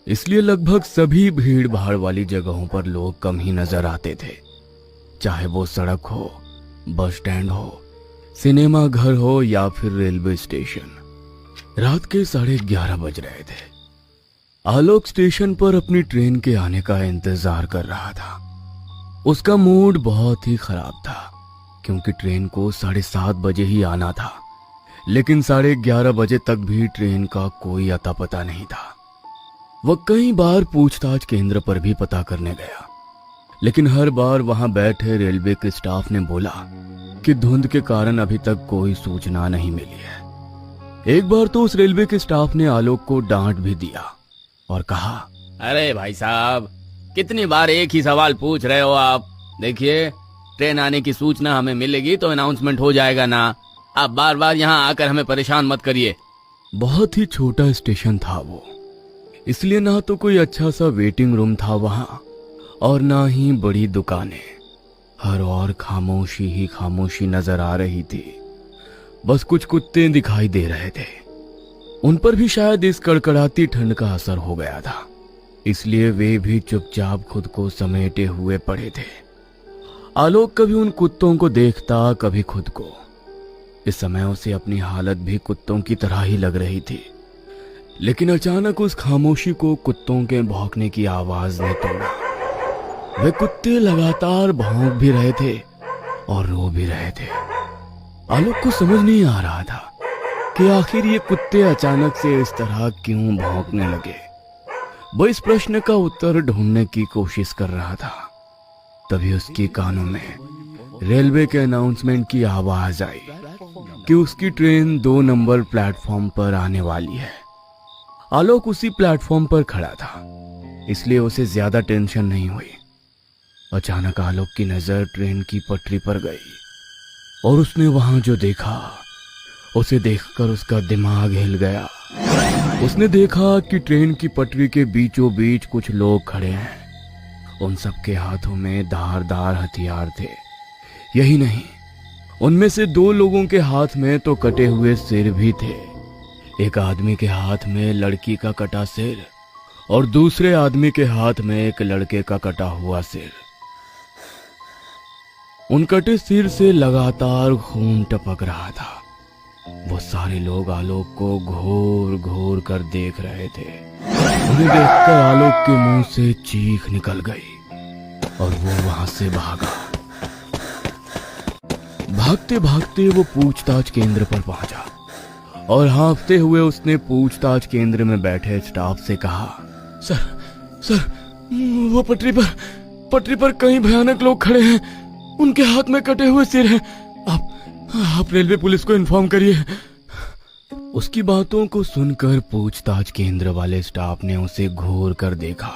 इसलिए लगभग सभी भीड़ भाड़ वाली जगहों पर लोग कम ही नजर आते थे, चाहे वो सड़क हो, बस स्टैंड हो, सिनेमा घर हो या फिर रेलवे स्टेशन। रात के 11:30 बज रहे थे। आलोक स्टेशन पर अपनी ट्रेन के आने का इंतजार कर रहा था। उसका मूड बहुत ही खराब था क्योंकि ट्रेन को 7:30 बजे ही आना था, लेकिन 11:30 बजे तक भी ट्रेन का कोई अता पता नहीं था। वह कई बार पूछताछ केंद्र पर भी पता करने गया, लेकिन हर बार वहां बैठे रेलवे के स्टाफ ने बोला कि धुंध के कारण अभी तक कोई सूचना नहीं मिली है। एक बार तो उस रेलवे के स्टाफ ने आलोक को डांट भी दिया और कहा, अरे भाई साहब, कितनी बार एक ही सवाल पूछ रहे हो आप? देखिए, ट्रेन आने की सूचना हमें मिलेगी तो अनाउंसमेंट हो जाएगा ना। आप बार बार यहाँ आकर हमें परेशान मत करिए। बहुत ही छोटा स्टेशन था वो, इसलिए ना तो कोई अच्छा सा वेटिंग रूम था वहां और ना ही बड़ी दुकानें। हर और खामोशी ही खामोशी नजर आ रही थी। बस कुछ कुत्ते दिखाई दे रहे थे। उन पर भी शायद इस कड़कड़ाती ठंड का असर हो गया था, इसलिए वे भी चुपचाप खुद को समेटे हुए पड़े थे। आलोक कभी उन कुत्तों को देखता, कभी खुद को। इस समय उसे अपनी हालत भी कुत्तों की तरह ही लग रही थी, लेकिन अचानक उस खामोशी को कुत्तों के भौंकने की आवाज ने तोड़ा। वे कुत्ते लगातार भौंक भी रहे थे और रो भी रहे थे। आलोक को समझ नहीं आ रहा था कि आखिर ये कुत्ते अचानक से इस तरह क्यों भौंकने लगे। वो इस प्रश्न का उत्तर ढूंढने की कोशिश कर रहा था। तभी उसके कानों में रेलवे के अनाउंसमेंट की आवाज आई कि उसकी ट्रेन 2 नंबर प्लेटफॉर्म पर आने वाली है। आलोक उसी प्लेटफॉर्म पर खड़ा था, इसलिए उसे ज्यादा टेंशन नहीं हुई। अचानक आलोक की नजर ट्रेन की पटरी पर गई और उसने वहां जो देखा, उसे देखकर उसका दिमाग हिल गया। उसने देखा कि ट्रेन की पटरी के बीचों बीच कुछ लोग खड़े हैं। उन सबके हाथों में धारदार हथियार थे। यही नहीं, उनमें से 2 लोगों के हाथ में तो कटे हुए सिर भी थे। एक आदमी के हाथ में लड़की का कटा सिर और दूसरे आदमी के हाथ में एक लड़के का कटा हुआ सिर। उन कटे सिर से लगातार खून टपक रहा था। वो सारे लोग आलोक को घोर घोर कर देख रहे थे। उन्हें देखकर आलोक के मुंह से चीख निकल गई और वो वहां से भागा। भागते भागते वो पूछताछ केंद्र पर पहुंचा और हाँफते हुए उसने पूछताछ केंद्र में बैठे स्टाफ से कहा, सर, वो पटरी पर कई भयानक लोग खड़े हैं। उनके हाथ में कटे हुए सिर हैं। आप रेलवे पुलिस को इन्फॉर्म करिए। उसकी बातों को सुनकर पूछताछ केंद्र वाले स्टाफ ने उसे घूर कर देखा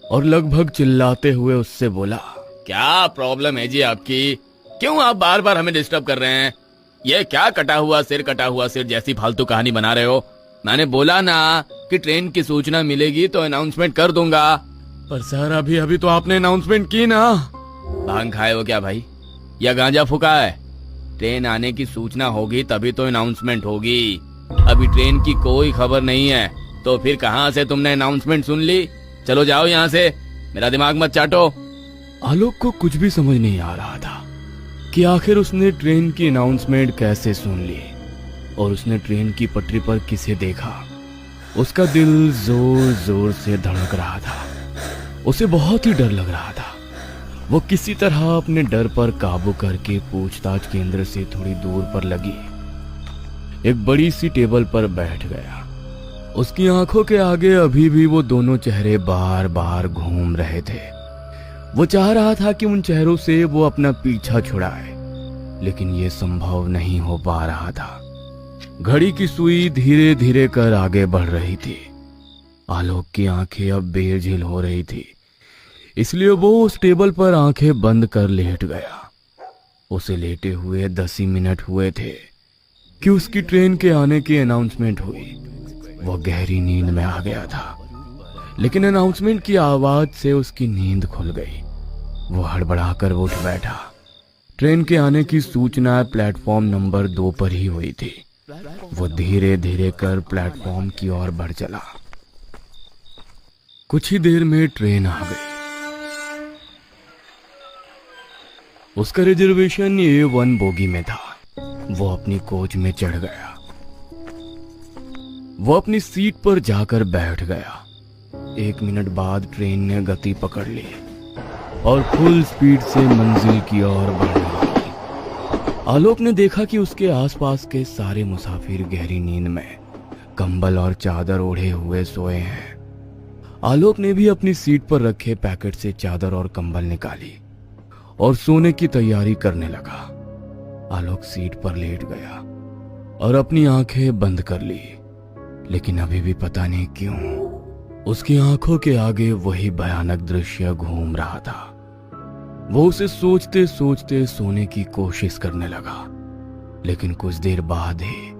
और लगभग चिल्लाते हुए उससे बोला, क्या प्रॉब्लम है जी आपकी? क्यों आप बार बार हमें डिस्टर्ब कर रहे हैं? ये क्या कटा हुआ सिर जैसी फालतू कहानी बना रहे हो? मैंने बोला ना कि ट्रेन की सूचना मिलेगी तो अनाउंसमेंट कर दूंगा। पर सर, अभी तो आपने अनाउंसमेंट की ना। भांग खाए हो क्या भाई, या गांजा फूका है? ट्रेन आने की सूचना होगी तभी तो अनाउंसमेंट होगी। अभी ट्रेन की कोई खबर नहीं है तो फिर कहां से तुमने अनाउंसमेंट सुन ली? चलो जाओ यहाँ से, मेरा दिमाग मत चाटो। आलोक को कुछ भी समझ नहीं आ रहा था कि आखिर उसने ट्रेन की अनाउंसमेंट कैसे सुन ली और उसने ट्रेन की पटरी पर किसे देखा। उसका दिल जोर जोर से धड़क रहा था। उसे बहुत ही डर लग रहा था। वो किसी तरह अपने डर पर काबू करके पूछताछ केंद्र से थोड़ी दूर पर लगी एक बड़ी सी टेबल पर बैठ गया। उसकी आंखों के आगे अभी भी वो दोनों चेहरे बार बार घूम रहे थे। वो चाह रहा था कि उन चेहरों से वो अपना पीछा छुड़ाए, लेकिन ये संभव नहीं हो पा रहा था। घड़ी की सुई धीरे धीरे कर आगे बढ़ रही थी। आलोक की आंखें अब बेझिल हो रही थी, इसलिए वो उस टेबल पर आंखें बंद कर लेट गया। उसे लेटे हुए 10 ही मिनट हुए थे कि उसकी ट्रेन के आने की अनाउंसमेंट हुई। वो गहरी नींद में आ गया था, लेकिन अनाउंसमेंट की आवाज से उसकी नींद खुल गई। वो हड़बड़ाकर उठ बैठा। ट्रेन के आने की सूचना प्लेटफॉर्म नंबर 2 पर ही हुई थी। वो धीरे धीरे कर प्लेटफॉर्म की ओर बढ़ चला। कुछ ही देर में ट्रेन आ गई। उसका रिजर्वेशन A1 बोगी में था। वो अपनी कोच में चढ़ गया। वो अपनी सीट पर जाकर बैठ गया। 1 मिनट बाद ट्रेन ने गति पकड़ ली और फुल स्पीड से मंजिल की ओर बढ़ने लगी। आलोक ने देखा कि उसके आसपास के सारे मुसाफिर गहरी नींद में कंबल और चादर ओढ़े हुए सोए हैं। आलोक ने भी अपनी सीट पर रखे पैकेट से चादर और कंबल निकाली और सोने की तैयारी करने लगा। आलोक सीट पर लेट गया और अपनी आंखें बंद कर ली, लेकिन अभी भी पता नहीं क्यों उसकी आंखों के आगे वही भयानक दृश्य घूम रहा था। वो उसे सोचते सोचते सोने की कोशिश करने लगा, लेकिन कुछ देर बाद ही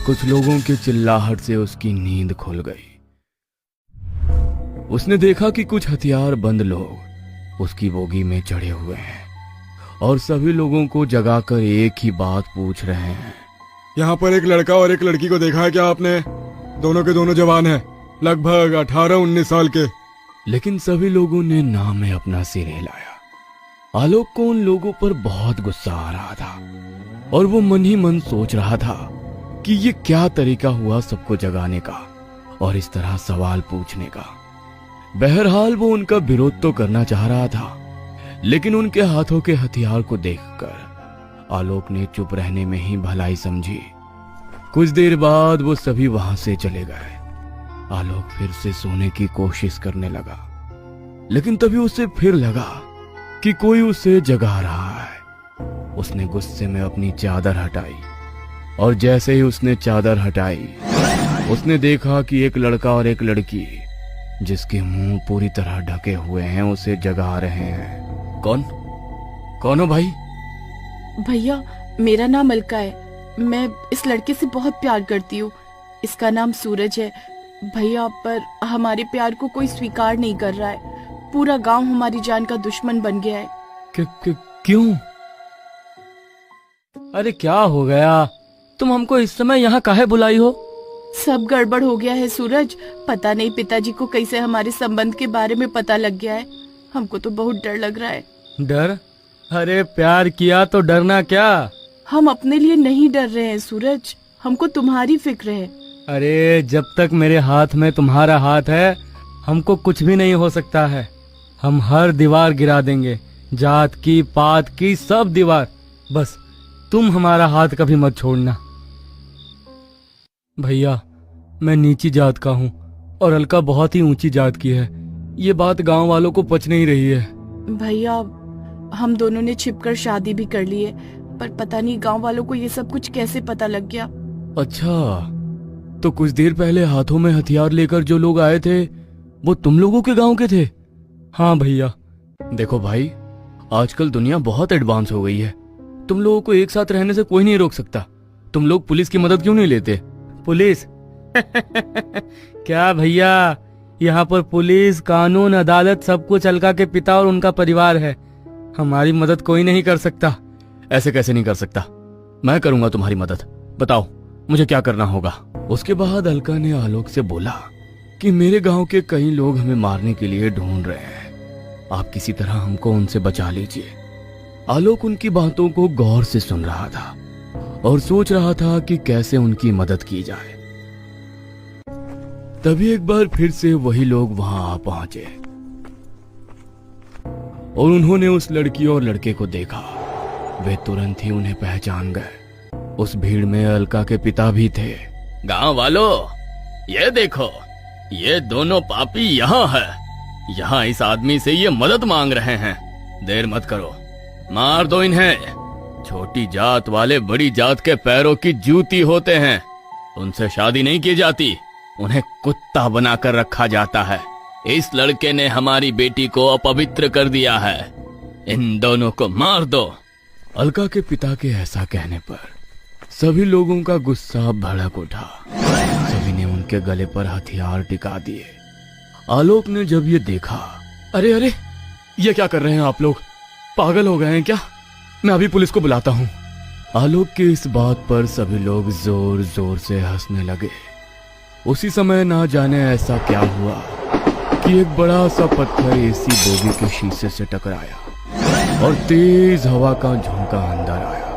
कुछ लोगों के चिल्लाहट से उसकी नींद खुल गई। उसने देखा कि कुछ हथियारबंद लोग उसकी बोगी में चढ़े हुए हैं और सभी लोगों को जगाकर एक ही बात पूछ रहे हैं। यहाँ पर एक लड़का और एक लड़की को देखा है क्या आपने? दोनों के दोनों जवान हैं, लगभग 18-19 साल के। लेकिन सभी लोगों ने ना में अपना सिर हिलाया। आलोक को उन लोगों पर बहुत गुस्सा आ रहा था और वो मन ही मन सोच रहा था कि ये क्या तरीका हुआ सबको जगाने का और इस तरह सवाल पूछने का। बहरहाल वो उनका विरोध तो करना चाह रहा था, लेकिन उनके हाथों के हथियार को देखकर आलोक ने चुप रहने में ही भलाई समझी। कुछ देर बाद वो सभी वहां से चले गए। आलोक फिर से सोने की कोशिश करने लगा, लेकिन तभी उसे फिर लगा कि कोई उसे जगा रहा है। उसने गुस्से में अपनी चादर हटाई और जैसे ही उसने चादर हटाई उसने देखा कि एक लड़का और एक लड़की जिसके मुंह पूरी तरह ढके हुए हैं उसे जगा रहे हैं। कौन हो भाई? भैया, मेरा नाम अलका है। मैं इस लड़के से बहुत प्यार करती हूँ। इसका नाम सूरज है। भैया, पर हमारे प्यार को कोई स्वीकार नहीं कर रहा है। पूरा गांव हमारी जान का दुश्मन बन गया है। क्यों? अरे क्या हो गया? तुम हमको इस समय यहाँ काहे बुलाई हो? सब गड़बड़ हो गया है सूरज। पता नहीं पिताजी को कैसे हमारे संबंध के बारे में पता लग गया है। हमको तो बहुत डर लग रहा है। डर? अरे प्यार किया तो डरना क्या? हम अपने लिए नहीं डर रहे हैं सूरज, हमको तुम्हारी फिक्र है। अरे जब तक मेरे हाथ में तुम्हारा हाथ है हमको कुछ भी नहीं हो सकता है। हम हर दीवार गिरा देंगे, जात की, पात की, सब दीवार। बस तुम हमारा हाथ कभी मत छोड़ना। भैया, मैं नीची जात का हूँ और अलका बहुत ही ऊंची जात की है। ये बात गांव वालों को पच नहीं रही है। भैया, हम दोनों ने छिपकर शादी भी कर ली है, पर पता नहीं गांव वालों को ये सब कुछ कैसे पता लग गया। अच्छा, तो कुछ देर पहले हाथों में हथियार लेकर जो लोग आए थे वो तुम लोगों के गांव के थे? हाँ भैया। देखो भाई, आजकल दुनिया बहुत एडवांस हो गई है। तुम लोगों को एक साथ रहने से कोई नहीं रोक सकता। तुम लोग पुलिस की मदद क्यों नहीं लेते? पुलिस? क्या भैया, यहाँ पर पुलिस, कानून, अदालत सब कुछ अलका के पिता और उनका परिवार है। हमारी मदद कोई नहीं कर सकता। ऐसे कैसे नहीं कर सकता? मैं करूंगा तुम्हारी मदद। बताओ मुझे क्या करना होगा। उसके बाद अलका ने आलोक से बोला कि मेरे गांव के कई लोग हमें मारने के लिए ढूंढ रहे हैं। आप किसी तरह हमको उनसे बचा लीजिए। आलोक उनकी बातों को गौर से सुन रहा था और सोच रहा था कि कैसे उनकी मदद की जाए। तभी एक बार फिर से वही लोग वहां आ पहुंचे और उन्होंने उस लड़की और लड़के को देखा। वे तुरंत ही उन्हें पहचान गए। उस भीड़ में अलका के पिता भी थे। गांव वालों, ये देखो, ये दोनों पापी यहाँ है। यहाँ इस आदमी से ये मदद मांग रहे हैं। देर मत करो, मार दो इन्हें। छोटी जात वाले बड़ी जात के पैरों की जूती होते हैं। उनसे शादी नहीं की जाती, उन्हें कुत्ता बनाकर रखा जाता है। इस लड़के ने हमारी बेटी को अपवित्र कर दिया है। इन दोनों को मार दो। अलका के पिता के ऐसा कहने पर सभी लोगों का गुस्सा भड़क उठा। सभी ने उनके गले पर हथियार टिका दिए। आलोक ने जब ये देखा, अरे अरे, ये क्या कर रहे हैं आप लोग? पागल हो गए हैं क्या? मैं अभी पुलिस को बुलाता हूँ। आलोक की इस बात पर सभी लोग जोर जोर से हंसने लगे। उसी समय ना जाने ऐसा क्या हुआ कि एक बड़ा सा पत्थर एसी बोगी के शीशे से टकराया और तेज हवा का झोंका अंदर आया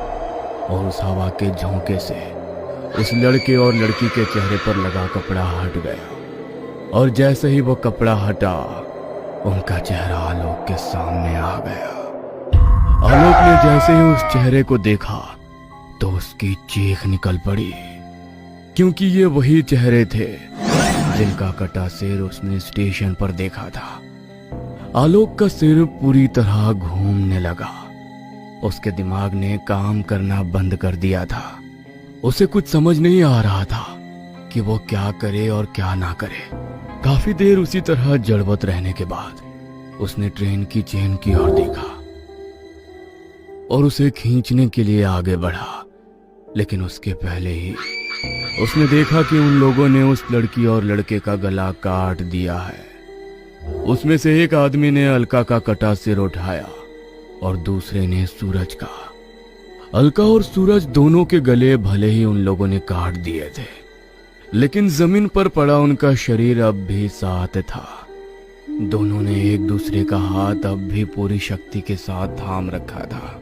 और उस हवा के झोंके से उस लड़के और लड़की के चेहरे पर लगा कपड़ा हट गया और जैसे ही वो कपड़ा हटा उनका चेहरा आलोक के सामने आ गया। आलोक ने जैसे ही उस चेहरे को देखा तो उसकी चीख निकल पड़ी, क्योंकि ये वही चेहरे थे जिनका कटा सिर उसने स्टेशन पर देखा था। आलोक का सिर पूरी तरह घूमने लगा। उसके दिमाग ने काम करना बंद कर दिया था। उसे कुछ समझ नहीं आ रहा था कि वो क्या करे और क्या ना करे। काफी देर उसी तरह जड़वत रहने के बाद उसने ट्रेन की चेन की ओर देखा और उसे खींचने के लिए आगे बढ़ा, लेकिन उसके पहले ही उसने देखा कि उन लोगों ने उस लड़की और लड़के का गला काट दिया है। उसमें से एक आदमी ने अलका का कटा सिर उठाया और दूसरे ने सूरज का। अलका और सूरज दोनों के गले भले ही उन लोगों ने काट दिए थे, लेकिन जमीन पर पड़ा उनका शरीर अब भी साथ था। दोनों ने एक दूसरे का हाथ अब भी पूरी शक्ति के साथ थाम रखा था,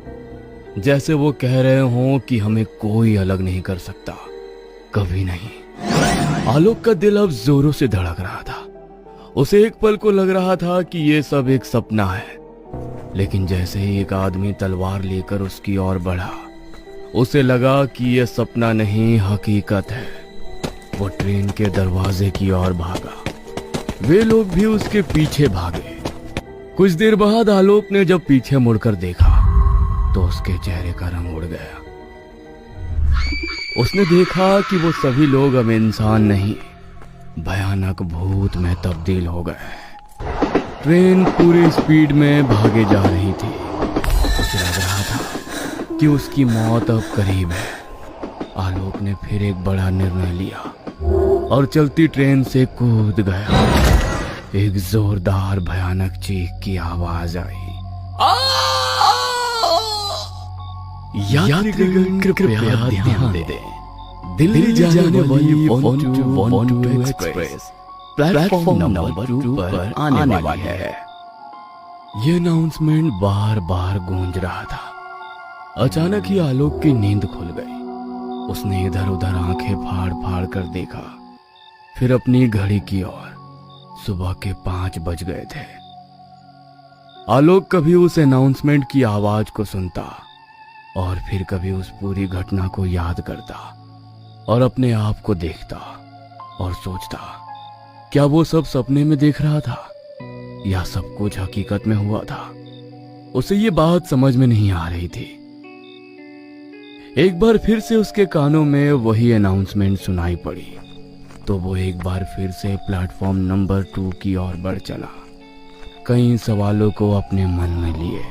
जैसे वो कह रहे हों कि हमें कोई अलग नहीं कर सकता, कभी नहीं। आलोक का दिल अब जोरों से धड़क रहा था। उसे एक पल को लग रहा था कि ये सब एक सपना है, लेकिन जैसे ही एक आदमी तलवार लेकर उसकी ओर बढ़ा, उसे लगा कि यह सपना नहीं, हकीकत है। वो ट्रेन के दरवाजे की ओर भागा। वे लोग भी उसके पीछे भागे। कुछ देर बाद आलोक ने जब पीछे मुड़कर देखा तो उसके चेहरे का रंग उड़ गया। उसने देखा कि वो सभी लोग अब इंसान नहीं, भयानक भूत में तब्दील हो गए। ट्रेन पूरी स्पीड में भागे जा रही थी। उसे लग रहा था कि उसकी मौत अब करीब है। आलोक ने फिर एक बड़ा निर्णय लिया और चलती ट्रेन से कूद गया। एक जोरदार भयानक चीख की आवाज आई। यात्रीगण कृपया ध्यान दें, दिल्ली जाने वाली 121 एक्सप्रेस प्लेटफॉर्म नंबर 2 पर आने वाली है। यह अनाउंसमेंट बार बार गूंज रहा था। अचानक ही आलोक की नींद खुल गई। उसने इधर उधर आंखें फाड़ फाड़ कर देखा, फिर अपनी घड़ी की ओर। सुबह के 5 बज गए थे। आलोक कभी उस अनाउंसमेंट की आवाज को सुनता और फिर कभी उस पूरी घटना को याद करता और अपने आप को देखता और सोचता, क्या वो सब सपने में देख रहा था या सब कुछ हकीकत में हुआ था। उसे ये बात समझ में नहीं आ रही थी। एक बार फिर से उसके कानों में वही अनाउंसमेंट सुनाई पड़ी, तो वो एक बार फिर से प्लेटफॉर्म नंबर 2 की ओर बढ़ चला, कई सवालों को अपने मन में लिए।